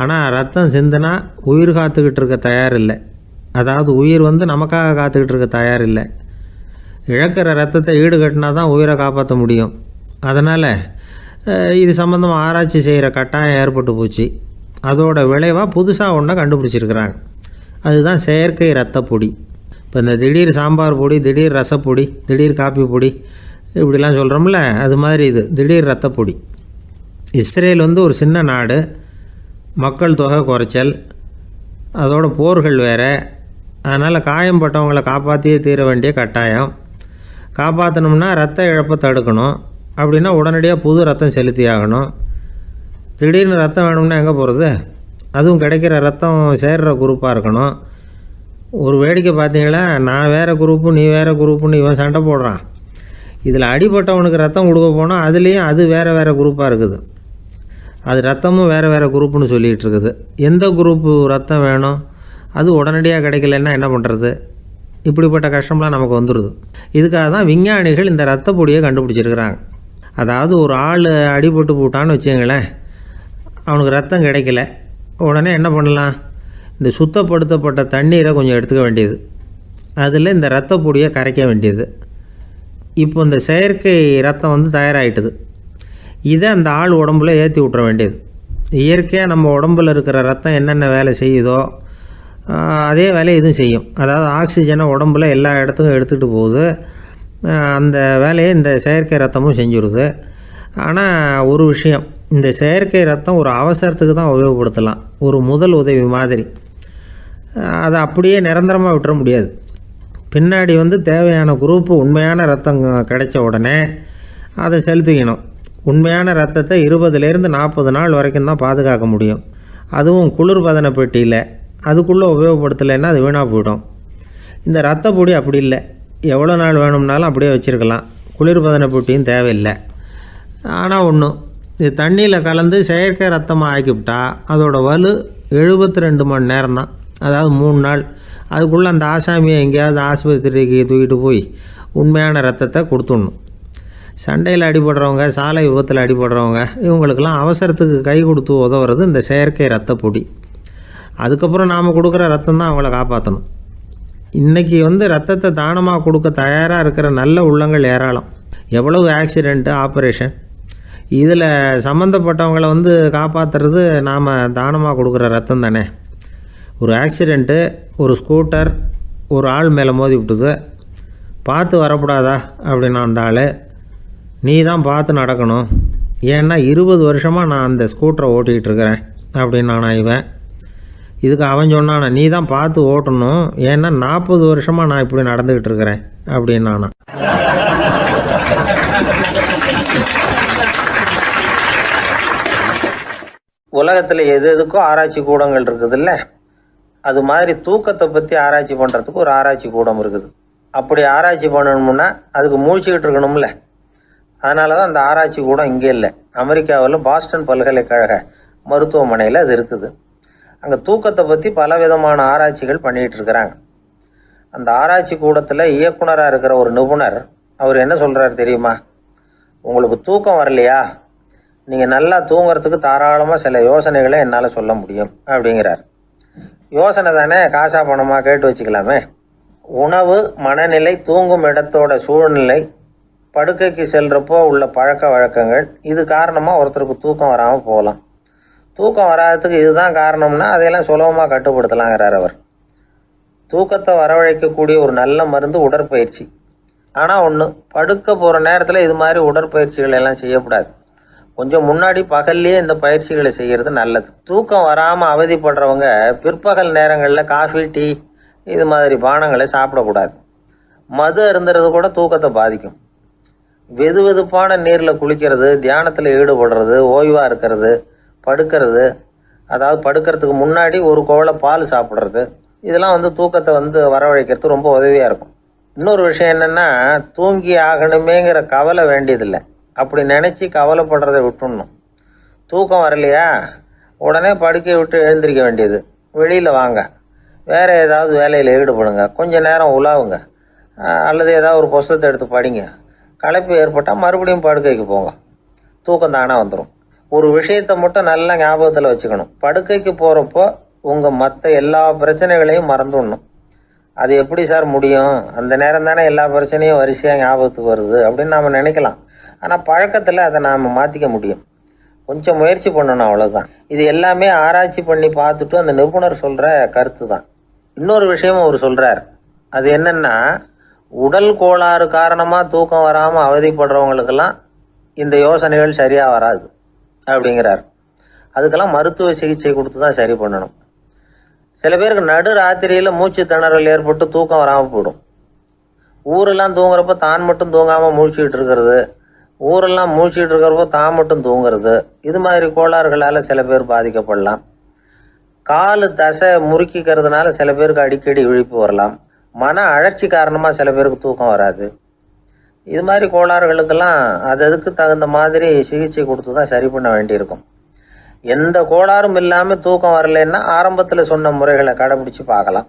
ஆனால் ரத்தம் சிந்தினா உயிர் காத்துக்கிட்டு இருக்க தயார் இல்லை. அதாவது உயிர் நமக்காக காத்துக்கிட்டு இருக்க தயார் இல்லை. இழக்கிற ரத்தத்தை ஈடுகட்டினா தான் உயிரை காப்பாற்ற முடியும். அதனால் இது சம்மந்தமாக ஆராய்ச்சி செய்கிற கட்டாயம் ஏற்பட்டு போச்சு. அதோட விளைவாக புதுசாக ஒன்றை கண்டுபிடிச்சிருக்கிறாங்க. அதுதான் செயற்கை ரத்த பொடி. இப்போ இந்த திடீர் சாம்பார் பொடி, திடீர் ரசப்பொடி, திடீர் காப்பி பொடி இப்படிலாம் சொல்கிறோம்ல, அது மாதிரி இது திடீர் ரத்த பொடி. இஸ்ரேல் ஒரு சின்ன நாடு, மக்கள் தொகை குறைச்சல், அதோட போர்கள் வேறு. அதனால் காயம்பட்டவங்களை காப்பாற்றியே தீர வேண்டிய கட்டாயம். காப்பாற்றணும்னா ரத்த இழப்பை தடுக்கணும். அப்படின்னா உடனடியாக புது ரத்தம் செலுத்தி ஆகணும். திடீர்னு ரத்தம் வேணும்னா எங்கே போகிறது? அதுவும் கிடைக்கிற ரத்தம் சேர்கிற குரூப்பாக இருக்கணும். ஒரு வேடிக்கை பார்த்தீங்களா, நான் வேறு குரூப்பு நீ வேறு குரூப்புன்னு இவன் சண்டை போடுறான். இதில் அடிபட்டவனுக்கு ரத்தம் கொடுக்க போனால் அதுலேயும் அது வேறு வேறு குரூப்பாக இருக்குது. அது ரத்தமும் வேறு வேறு குரூப்புன்னு சொல்லிகிட்டு இருக்குது. எந்த குரூப்பு ரத்தம் வேணும், அது உடனடியாக கிடைக்கலன்னா என்ன பண்ணுறது? இப்படிப்பட்ட கஷ்டம்லாம் நமக்கு வந்துடுது. இதுக்காக தான் விஞ்ஞானிகள் இந்த ரத்த பொடியை கண்டுபிடிச்சிருக்கிறாங்க. அதாவது ஒரு ஆள் அடிபட்டு போட்டான்னு வச்சுங்களேன், அவனுக்கு ரத்தம் கிடைக்கல. உடனே என்ன பண்ணலாம்? இந்த சுத்தப்படுத்தப்பட்ட தண்ணீரை கொஞ்சம் எடுத்துக்க வேண்டியது, அதில் இந்த இரத்த பொடியை கரைக்க வேண்டியது. இப்போ இந்த செயற்கை ரத்தம் வந்து தயாராகிட்டுது, இதை அந்த ஆள் உடம்புல ஏற்றி விட்ற வேண்டியது. இயற்கையாக நம்ம உடம்பில் இருக்கிற ரத்தம் என்னென்ன வேலை செய்யுதோ அதே வேலையை இதுவும் செய்யும். அதாவது ஆக்சிஜனை உடம்புல எல்லா இடத்துக்கும் எடுத்துகிட்டு போகுது. அந்த வேலையை இந்த செயற்கை ரத்தமும் செஞ்சுருது. ஆனால் ஒரு விஷயம், இந்த செயற்கை ரத்தம் ஒரு அவசரத்துக்கு தான் உபயோகப்படுத்தலாம், ஒரு முதல் உதவி மாதிரி. அதை அப்படியே நிரந்தரமாக விட்டுற முடியாது. பின்னாடி வந்து தேவையான குரூப்பு உண்மையான ரத்தம் கிடைச்ச உடனே அதை செலுத்திக்கணும். உண்மையான ரத்தத்தை 20லேருந்து 40 நாள் வரைக்கும் தான் பாதுகாக்க முடியும். அதுவும் குளிர்பதன பெட்டியில். அதுக்குள்ளே உபயோகப்படுத்தலைன்னா அது வீணாக போயிடும். இந்த ரத்த பொடி அப்படி இல்லை, எவ்வளோ நாள் வேணும்னாலும் அப்படியே வச்சுருக்கலாம், குளிர்பதன பெட்டியும் தேவையில்லை. ஆனால் ஒன்று, இது தண்ணியில் கலந்து செயற்கை ரத்தமாக ஆக்கிவிட்டா அதோட வலு 72 மணி நேரம் தான், அதாவது 3 நாள். அதுக்குள்ளே அந்த ஆசாமியை எங்கேயாவது ஆஸ்பத்திரிக்கு தூக்கிட்டு போய் உண்மையான ரத்தத்தை கொடுத்துடணும். சண்டையில் அடிபடுறவங்க, சாலை விபத்தில் அடிபடுறவங்க, இவங்களுக்கெல்லாம் அவசரத்துக்கு கை கொடுத்து உதவுறது இந்த செயற்கை ரத்த பொடி. அதுக்கப்புறம் நாம் கொடுக்குற ரத்தம் தான் அவங்கள காப்பாற்றணும். இன்றைக்கி வந்து ரத்தத்தை தானமாக கொடுக்க தயாராக இருக்கிற நல்ல உள்ளங்கள் ஏராளம். எவ்வளவு ஆக்சிடெண்ட்டு, ஆப்ரேஷன், இதில் சம்மந்தப்பட்டவங்களை வந்து காப்பாற்றுறது நாம் தானமாக கொடுக்குற ரத்தம் தானே. ஒரு ஆக்சிடெண்ட்டு, ஒரு ஸ்கூட்டர் ஒரு ஆள் மேலே மோதி விட்டுது, பார்த்து வரக்கூடாதா அப்படின்னா அந்த ஆள், நீ தான் பார்த்து நடக்கணும், ஏன்னா 20 வருஷமாக நான் அந்த ஸ்கூட்டரை ஓட்டிகிட்டு இருக்கிறேன் அப்படின்னானா இவன். இதுக்கு அவன் சொன்னானா, நீ தான் பார்த்து ஓட்டணும், ஏன்னா 40 வருஷமாக நான் இப்படி நடந்துக்கிட்டு இருக்கிறேன் அப்படின்னானா. உலகத்தில் எது எதுக்கும் ஆராய்ச்சி கூடங்கள் இருக்குதுல்ல, அது மாதிரி தூக்கத்தை பற்றி ஆராய்ச்சி பண்ணுறதுக்கு ஒரு ஆராய்ச்சி கூடம் இருக்குது. அப்படி ஆராய்ச்சி பண்ணணும்னா அதுக்கு மூழ்கிக்கிட்டு இருக்கணும்ல. அதனால தான் அந்த ஆராய்ச்சி கூடம் இங்கே இல்லை, அமெரிக்காவில் பாஸ்டன் பல்கலைக்கழக மருத்துவமனையில் அது இருக்குது. அங்கே தூக்கத்தை பற்றி பல விதமான ஆராய்ச்சிகள் பண்ணிகிட்டு இருக்கிறாங்க. அந்த ஆராய்ச்சி கூடத்தில் இயக்குனராக இருக்கிற ஒரு நிபுணர், அவர் என்ன சொல்கிறார் தெரியுமா? உங்களுக்கு தூக்கம் வரலையா, நீங்கள் நல்லா தூங்குறதுக்கு தாராளமாக சில யோசனைகளை என்னால் சொல்ல முடியும் அப்படிங்கிறார். யோசனை தானே, காசா பணமாக கேட்டு வச்சுக்கலாமே. உணவு, மனநிலை, தூங்கும் இடத்தோட சூழ்நிலை, படுக்கைக்கு செல்கிறப்போ உள்ள பழக்க வழக்கங்கள், இது காரணமாக ஒருத்தருக்கு தூக்கம் வராமல் போகலாம். தூக்கம் வராததுக்கு இதுதான் காரணம்னா அதையெல்லாம் சுலபமாக கட்டுப்படுத்தலாங்கிறார் அவர். தூக்கத்தை வரவழைக்கக்கூடிய ஒரு நல்ல மருந்து உடற்பயிற்சி. ஆனால் ஒன்று, படுக்க போகிற நேரத்தில் இது மாதிரி உடற்பயிற்சிகள் எல்லாம் செய்யக்கூடாது. கொஞ்சம் முன்னாடி பகல்லையே இந்த பயிற்சிகளை செய்கிறது நல்லது. தூக்கம் வராமல் அவதிப்படுறவங்க பிற்பகல் நேரங்களில் காஃபி, டீ இது மாதிரி பானங்களை சாப்பிடக்கூடாது. மது அருந்துறது கூட தூக்கத்தை பாதிக்கும். வெது வெதுப்பான நீரில் குளிக்கிறது, தியானத்தில் ஈடுபடுறது, ஓய்வாக இருக்கிறது, படுக்கிறது, அதாவது படுக்கிறதுக்கு முன்னாடி ஒரு கோவலை பால் சாப்பிட்றது, இதெல்லாம் வந்து தூக்கத்தை வந்து வரவழைக்கிறது ரொம்ப உதவியாக இருக்கும். இன்னொரு விஷயம் என்னென்னா, தூங்கி ஆகணுமேங்கிற கவலை வேண்டியதில்லை. அப்படி நினச்சி கவலைப்படுறதை விட்டுடணும். தூக்கம் வரலையா, உடனே படுக்கையை விட்டு எழுந்திரிக்க வேண்டியது. வெளியில் வாங்க, வேறு ஏதாவது வேலையில் ஈடுபடுங்க, கொஞ்சம் நேரம் உலாவுங்க, அல்லது ஏதாவது ஒரு புஸ்தகத்தை எடுத்து படிங்க. களைப்பு ஏற்பட்டால் மறுபடியும் படுக்கைக்கு போங்க, தூக்கம் தானே வந்துடும். ஒரு விஷயத்தை மட்டும் நல்லா ஞாபகத்தில் வச்சுக்கணும், படுக்கைக்கு போகிறப்போ உங்கள் மற்ற எல்லா பிரச்சனைகளையும் மறந்துடணும். அது எப்படி சார் முடியும், அந்த நேரம் தானே எல்லா பிரச்சனையும் வரிசையாக ஞாபகத்துக்கு வருது அப்படின்னு நாம் நினைக்கலாம். ஆனால் பழக்கத்தில் அதை நாம் மாற்றிக்க முடியும். கொஞ்சம் முயற்சி பண்ணணும், அவ்வளோதான். இது எல்லாமே ஆராய்ச்சி பண்ணி பார்த்துட்டு அந்த நிபுணர் சொல்கிற கருத்து தான். இன்னொரு விஷயமும் அவர் சொல்கிறார். அது என்னென்னா, உடல் கோளாறு காரணமாக தூக்கம் வராமல் அவதிப்படுறவங்களுக்கெல்லாம் இந்த யோசனைகள் சரியாக வராது அப்படிங்கிறார். அதுக்கெல்லாம் மருத்துவ சிகிச்சை கொடுத்து தான் சரி பண்ணணும். சில பேருக்கு நடு ராத்திரியில் மூச்சு திணறல் ஏற்பட்டு தூக்கம் வராமல் போயிடும். ஊரெல்லாம் தூங்குறப்போ தான் மட்டும் தூங்காமல் மூழ்கிட்டு இருக்கிறது, ஊரெல்லாம் மூழ்கிட்டு இருக்கிறப்போ தான் மட்டும் தூங்குறது, இது மாதிரி கோளாறுகளால் சில பேர் பாதிக்கப்படலாம். கால் தசை முறுக்கிக்கிறதுனால சில பேருக்கு அடிக்கடி விழிப்பு வரலாம். மன அழற்சி காரணமாக சில பேருக்கு தூக்கம் வராது. இது மாதிரி கோளாறுகளுக்கெல்லாம் அதுக்கு தகுந்த மாதிரி சிகிச்சை கொடுத்து தான் சரி பண்ண வேண்டியிருக்கும். எந்த கோளாறும் இல்லாமல் தூக்கம் வரலைன்னா ஆரம்பத்தில் சொன்ன முறைகளை கடைபிடிச்சு பார்க்கலாம்.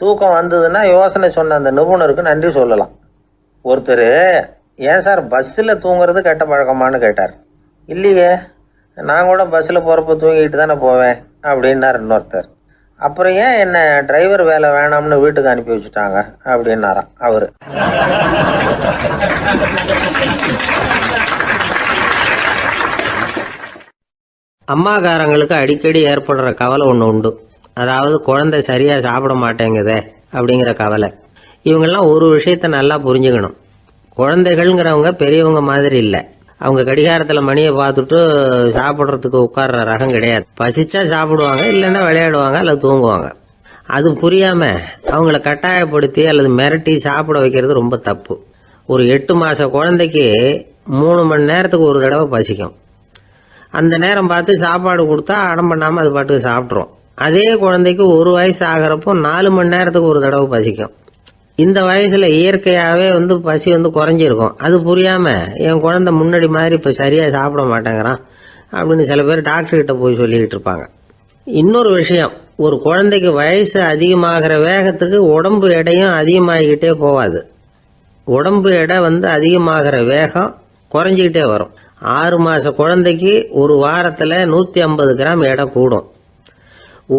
தூக்கம் வந்ததுன்னா யோசனை சொன்ன அந்த நிபுணருக்கு நன்றி சொல்லலாம். ஒருத்தர், ஏன் சார் பஸ்ஸில் தூங்குறது கெட்ட பழக்கமானு கேட்டார். இல்லையே, நான் கூட பஸ்ஸில் போகிறப்ப தூங்கிட்டு தானே போவேன் அப்படின்னார் இன்னொருத்தர். அப்புறம் ஏன் என்ன டிரைவர் வேலை வேணாம்னு வீட்டுக்கு அனுப்பி வச்சுட்டாங்க அப்படின்னாராம் அவரு. அம்மாக்காரங்களுக்கு அடிக்கடி ஏற்படுற கவலை ஒன்று உண்டு. அதாவது குழந்தை சரியாக சாப்பிட மாட்டேங்குதே அப்படிங்கிற கவலை. இவங்கெல்லாம் ஒரு விஷயத்த நல்லா புரிஞ்சுக்கணும். குழந்தைகள்ங்கிறவங்க பெரியவங்க மாதிரி இல்லை. அவங்க கடிகாரத்தில் மணியை பார்த்துட்டு சாப்பிட்றதுக்கு உட்கார்ற ரகம் கிடையாது. பசிச்சா சாப்பிடுவாங்க, இல்லைன்னா விளையாடுவாங்க அல்லது தூங்குவாங்க. அது புரியாமல் அவங்கள கட்டாயப்படுத்தி அல்லது மிரட்டி சாப்பிட வைக்கிறது ரொம்ப தப்பு. ஒரு 8 மாத குழந்தைக்கு 3 மணி நேரத்துக்கு ஒரு தடவை பசிக்கும். அந்த நேரம் பார்த்து சாப்பாடு கொடுத்தா அடம் பண்ணாமல் அது பாட்டுக்கு சாப்பிட்றோம். அதே குழந்தைக்கு 1 வயசு ஆகிறப்போ 4 மணி நேரத்துக்கு ஒரு தடவை பசிக்கும். இந்த வயசுல இயற்கையாகவே பசி குறைஞ்சிருக்கும். அது புரியாமல் என் குழந்தை முன்னாடி மாதிரி இப்போ சரியாக சாப்பிட மாட்டேங்கிறான் அப்படின்னு சில பேர் டாக்டர்கிட்ட போய் சொல்லிக்கிட்டு இருப்பாங்க. இன்னொரு விஷயம், ஒரு குழந்தைக்கு வயசு அதிகமாகிற வேகத்துக்கு உடம்பு எடையும் அதிகமாகிக்கிட்டே போகாது. உடம்பு எடை அதிகமாகிற வேகம் குறைஞ்சிக்கிட்டே வரும். 6 மாத குழந்தைக்கு ஒரு வாரத்தில் 150 கிராம் எடை கூடும்.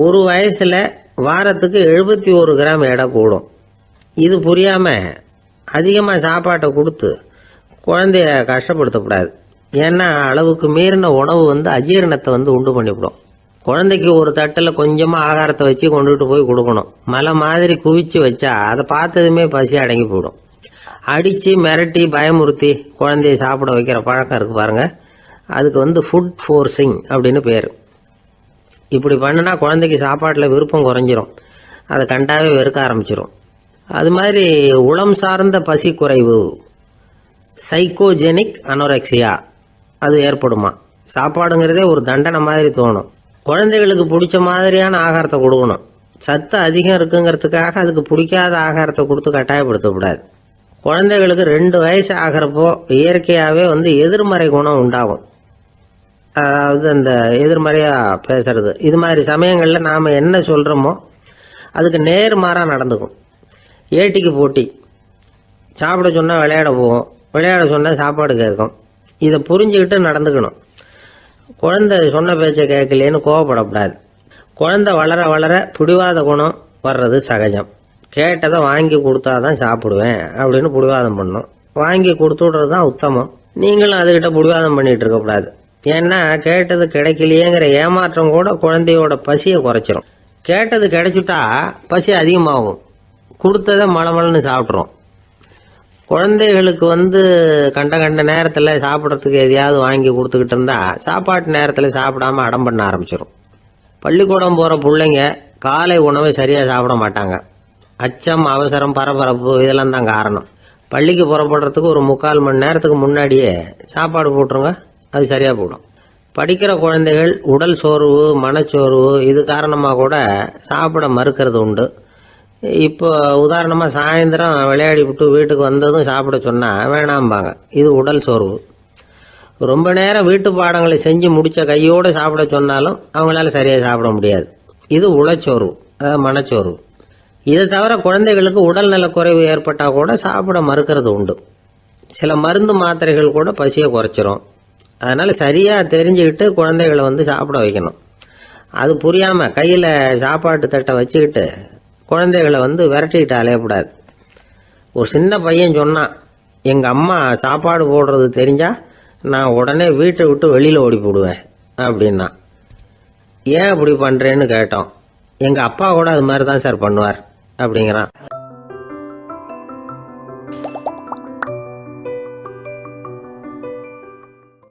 ஒரு வயசுல வாரத்துக்கு 71 கிராம் எடை கூடும். இது புரியாமல் அதிகமாக சாப்பாட்டை கொடுத்து குழந்தைய கஷ்டப்படுத்தக்கூடாது. ஏன்னா அளவுக்கு மீறின உணவு அஜீரணத்தை உண்டு பண்ணிவிடும். குழந்தைக்கு ஒரு தட்டில் கொஞ்சமாக ஆகாரத்தை வச்சு கொண்டுகிட்டு போய் கொடுக்கணும். மலை மாதிரி குவிச்சு வச்சா அதை பார்த்ததுமே பசி அடங்கி போயிடும். அடித்து மிரட்டி பயமுறுத்தி குழந்தைய சாப்பிட வைக்கிற பழக்கம் இருக்குது பாருங்க. அதுக்கு ஃபுட் ஃபோர்ஸிங் அப்படின்னு பேர். இப்படி பண்ணுனா குழந்தைக்கு சாப்பாட்டில் விருப்பம் குறைஞ்சிரும். அதை கண்டாவே வெறுக்க ஆரம்பிச்சிடும். அது மாதிரி உளம் சார்ந்த பசி குறைவு, சைக்கோஜெனிக் அனோரெக்சியா, அது ஏற்படுமா. சாப்பாடுங்கிறதே ஒரு தண்டனை மாதிரி தோணும். குழந்தைகளுக்கு பிடிச்ச மாதிரியான ஆகாரத்தை கொடுக்கணும். சத்து அதிகம் இருக்குங்கிறதுக்காக அதுக்கு பிடிக்காத ஆகாரத்தை கொடுத்து கட்டாயப்படுத்தக்கூடாது. குழந்தைகளுக்கு 2 வயசு ஆகிறப்போ இயற்கையாகவே எதிர்மறை குணம் உண்டாகும். அதாவது அந்த எதிர்மறையாக பேசுறது. இது மாதிரி சமயங்களில் நாம் என்ன சொல்கிறோமோ அதுக்கு நேர்மாறாக நடந்துக்கும். ஏட்டிக்கு போட்டி. சாப்பிட சொன்னால் விளையாட போவோம், விளையாட சொன்னால் சாப்பாடு கேட்கும். இதை புரிஞ்சுக்கிட்டு நடந்துக்கணும். குழந்தை சொன்ன பேச்சை கேட்கலேன்னு கோவப்படக்கூடாது. குழந்தை வளர வளர பிடிவாத குணம் வர்றது சகஜம். கேட்டதை வாங்கி கொடுத்தாதான் சாப்பிடுவேன் அப்படின்னு பிடிவாதம் பண்ணணும். வாங்கி கொடுத்து விடுறது தான் உத்தமம். நீங்களும் அதுகிட்ட பிடிவாதம் பண்ணிட்டு இருக்கக்கூடாது. ஏன்னா கேட்டது கிடைக்கலையேங்கிற ஏமாற்றம் கூட குழந்தையோட பசியை குறைச்சிரும். கேட்டது கிடைச்சிட்டா பசி அதிகமாகும். கொடுத்ததை மலமலன்னு சாப்பிட்றோம். குழந்தைகளுக்கு கண்ட நேரத்தில் சாப்பிட்றதுக்கு எதையாவது வாங்கி கொடுத்துக்கிட்டு இருந்தா சாப்பாட்டு நேரத்தில் சாப்பிடாம அடம் பண்ண ஆரம்பிச்சிடும். பள்ளிக்கூடம் போகிற பிள்ளைங்க காலை உணவை சரியாக சாப்பிட மாட்டாங்க. அச்சம், அவசரம், பரபரப்பு இதெல்லாம் தான் காரணம். பள்ளிக்கு புறப்படுறதுக்கு ஒரு 3/4 மணி நேரத்துக்கு முன்னாடியே சாப்பாடு போட்டுருங்க, அது சரியாக போடும். படிக்கிற குழந்தைகள் உடல் சோர்வு, மனச்சோர்வு இது காரணமாக கூட சாப்பிட மறுக்கிறது உண்டு. இப்போ உதாரணமாக சாயந்தரம் விளையாடி விட்டு வீட்டுக்கு வந்ததும் சாப்பிட சொன்னால் வேணாம்பாங்க. இது உடல் சோர்வு. ரொம்ப நேரம் வீட்டு பாடங்களை செஞ்சு முடித்த கையோடு சாப்பிட சொன்னாலும் அவங்களால சரியாக சாப்பிட முடியாது. இது உளச்சோர்வு, அதாவது மனச்சோர்வு. இதை தவிர குழந்தைகளுக்கு உடல் நலக்குறைவு ஏற்பட்டால் கூட சாப்பிட மறுக்கிறது உண்டு. சில மருந்து மாத்திரைகள் கூட பசியை குறைச்சிரும். அதனால் சரியாக தெரிஞ்சுக்கிட்டு குழந்தைகளை சாப்பிட வைக்கணும். அது புரியாமல் கையில் சாப்பாட்டு தட்டை வச்சுக்கிட்டு குழந்தைகளை விரட்டிக்கிட்டு அலையக்கூடாது. ஒரு சின்ன பையன் சொன்னான், எங்கள் அம்மா சாப்பாடு போடுறது தெரிஞ்சால் நான் உடனே வீட்டை விட்டு வெளியில் ஓடி போடுவேன் அப்படின்னா. ஏன் அப்படி பண்ணுறேன்னு கேட்டோம். எங்கள் அப்பா கூட அது மாதிரி தான் சார் பண்ணுவார் அப்படிங்கிறான்.